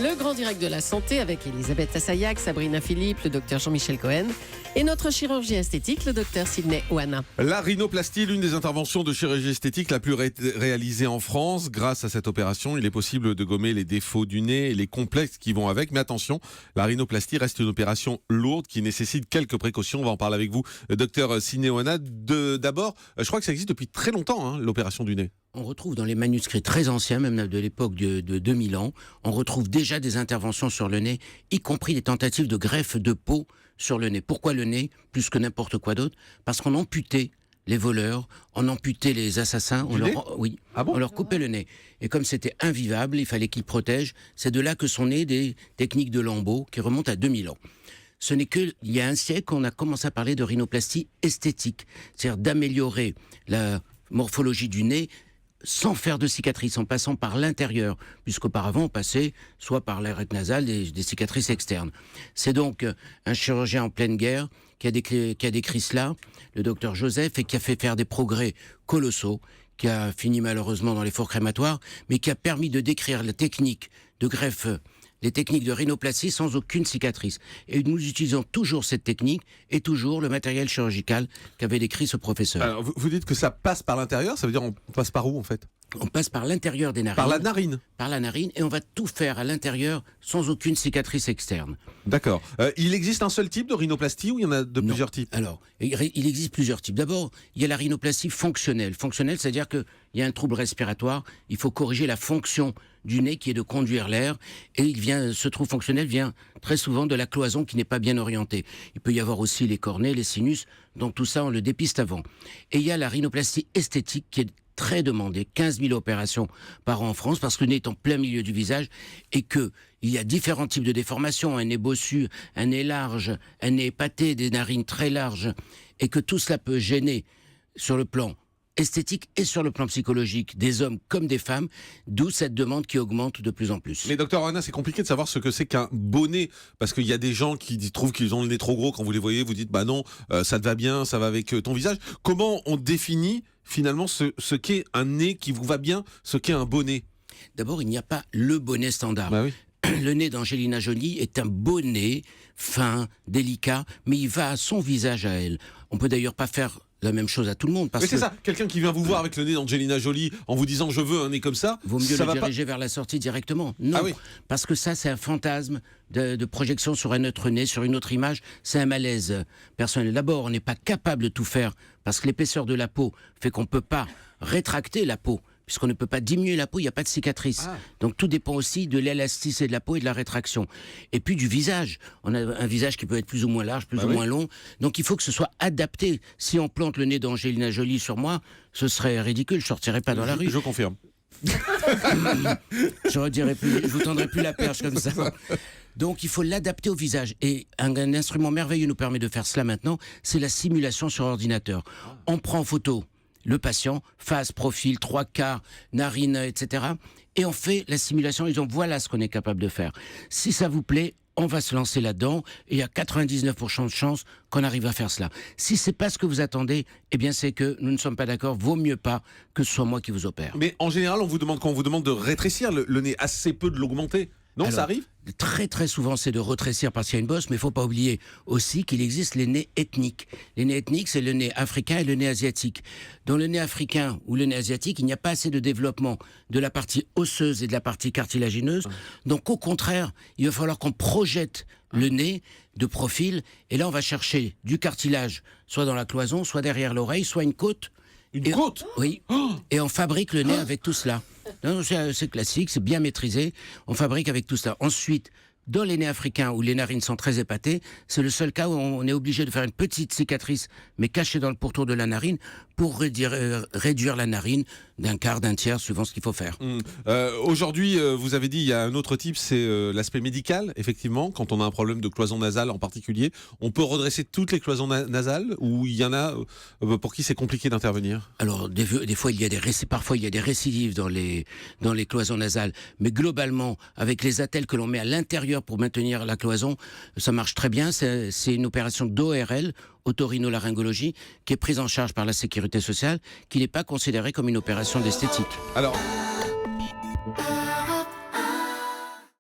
Le grand direct de la santé avec Elisabeth Assayag, Sabrina Philippe, le docteur Jean-Michel Cohen et notre chirurgien esthétique, le docteur Sidney Oana. La rhinoplastie, l'une des interventions de chirurgie esthétique la plus réalisée en France. Grâce à cette opération, il est possible de gommer les défauts du nez et les complexes qui vont avec. Mais attention, la rhinoplastie reste une opération lourde qui nécessite quelques précautions. On va en parler avec vous, docteur Sidney Oana. D'abord, je crois que ça existe depuis très longtemps, l'opération du nez. On retrouve dans les manuscrits très anciens, même de l'époque de 2000 ans, on retrouve déjà des interventions sur le nez, y compris des tentatives de greffe de peau sur le nez. Pourquoi le nez, plus que n'importe quoi d'autre? Parce qu'on amputait les voleurs, on amputait les assassins, on leur coupait le nez. Et comme c'était invivable, il fallait qu'ils protègent. C'est de là que sont nées des techniques de lambeaux qui remontent à 2000 ans. Ce n'est qu'il y a un siècle qu'on a commencé à parler de rhinoplastie esthétique, c'est-à-dire d'améliorer la morphologie du nez sans faire de cicatrices, en passant par l'intérieur, puisqu'auparavant on passait soit par l'arête nasale, des cicatrices externes. C'est donc un chirurgien en pleine guerre qui a décrit cela, le docteur Joseph, et qui a fait faire des progrès colossaux, qui a fini malheureusement dans les fours crématoires, mais qui a permis de décrire la technique de greffe, les techniques de rhinoplastie sans aucune cicatrice. Et nous utilisons toujours cette technique et toujours le matériel chirurgical qu'avait décrit ce professeur. Alors, vous dites que ça passe par l'intérieur, ça veut dire on passe par où en fait? On passe par l'intérieur des narines. Par la narine? Par la narine, et on va tout faire à l'intérieur sans aucune cicatrice externe. D'accord. Il existe un seul type de rhinoplastie ou il y en a plusieurs types? Alors, il existe plusieurs types. D'abord, il y a la rhinoplastie fonctionnelle. Fonctionnelle, c'est-à-dire qu'il y a un trouble respiratoire, il faut corriger la fonction du nez qui est de conduire l'air, et ce trouble fonctionnel vient très souvent de la cloison qui n'est pas bien orientée. Il peut y avoir aussi les cornets, les sinus, donc tout ça on le dépiste avant. Et il y a la rhinoplastie esthétique qui est très demandée, 15 000 opérations par an en France, parce que le nez est en plein milieu du visage, et qu'il y a différents types de déformations, un nez bossu, un nez large, un nez épaté, des narines très larges, et que tout cela peut gêner sur le plan esthétique et sur le plan psychologique des hommes comme des femmes, d'où cette demande qui augmente de plus en plus. Mais docteur Oana, c'est compliqué de savoir ce que c'est qu'un beau nez, parce qu'il y a des gens qui trouvent qu'ils ont le nez trop gros, quand vous les voyez, vous dites bah non, ça te va bien, ça va avec ton visage. Comment on définit finalement ce qu'est un nez qui vous va bien, ce qu'est un beau nez? D'abord, il n'y a pas le beau nez standard. Bah oui. Le nez d'Angelina Jolie est un beau nez, fin, délicat, mais il va à son visage à elle. On peut d'ailleurs pas faire la même chose à tout le monde. Mais c'est ça, quelqu'un qui vient vous voir avec le nez d'Angelina Jolie en vous disant je veux un nez comme ça, vaut mieux le diriger vers la sortie directement. Non, parce que ça c'est un fantasme de projection sur un autre nez, sur une autre image, c'est un malaise personnel. D'abord, on n'est pas capable de tout faire parce que l'épaisseur de la peau fait qu'on ne peut pas rétracter la peau. Puisqu'on ne peut pas diminuer la peau, il n'y a pas de cicatrice. Donc tout dépend aussi de l'élasticité de la peau et de la rétraction. Et puis du visage. On a un visage qui peut être plus ou moins large, plus ou moins long. Donc il faut que ce soit adapté. Si on plante le nez d'Angelina Jolie sur moi, ce serait ridicule, je ne sortirais pas dans la rue. Je confirme. Je vous tendrai plus la perche comme ça. Donc il faut l'adapter au visage. Et un instrument merveilleux nous permet de faire cela maintenant, c'est la simulation sur ordinateur. On prend en photo le patient, face, profil, 3/4, narine, etc. Et on fait la simulation, et donc voilà ce qu'on est capable de faire. Si ça vous plaît, on va se lancer là-dedans, et il y a 99% de chances qu'on arrive à faire cela. Si c'est pas ce que vous attendez, eh bien c'est que nous ne sommes pas d'accord, vaut mieux pas que ce soit moi qui vous opère. Mais en général, quand on vous demande de rétrécir le nez, assez peu de l'augmenter. Non, alors, ça arrive? Très très souvent c'est de rétrécir parce qu'il y a une bosse, mais il ne faut pas oublier aussi qu'il existe les nez ethniques. Les nez ethniques, c'est le nez africain et le nez asiatique. Dans le nez africain ou le nez asiatique, il n'y a pas assez de développement de la partie osseuse et de la partie cartilagineuse. Donc au contraire, il va falloir qu'on projette le nez de profil, et là on va chercher du cartilage, soit dans la cloison, soit derrière l'oreille, soit une côte. Une côte? Oui. Et on fabrique le nez avec tout cela. Non, c'est classique, c'est bien maîtrisé. On fabrique avec tout cela. Ensuite, dans les nez africains où les narines sont très épatées, c'est le seul cas où on est obligé de faire une petite cicatrice, mais cachée dans le pourtour de la narine, pour réduire la narine d'un quart, d'un tiers, suivant ce qu'il faut faire. Aujourd'hui, vous avez dit, il y a un autre type, c'est l'aspect médical, effectivement, quand on a un problème de cloison nasale en particulier. On peut redresser toutes les cloisons nasales, ou il y en a pour qui c'est compliqué d'intervenir? Alors, des fois, parfois il y a des récidives dans les cloisons nasales, mais globalement, avec les attelles que l'on met à l'intérieur pour maintenir la cloison, ça marche très bien. C'est une opération d'ORL, otorhinolaryngologie, qui est prise en charge par la sécurité sociale, qui n'est pas considérée comme une opération d'esthétique. Alors...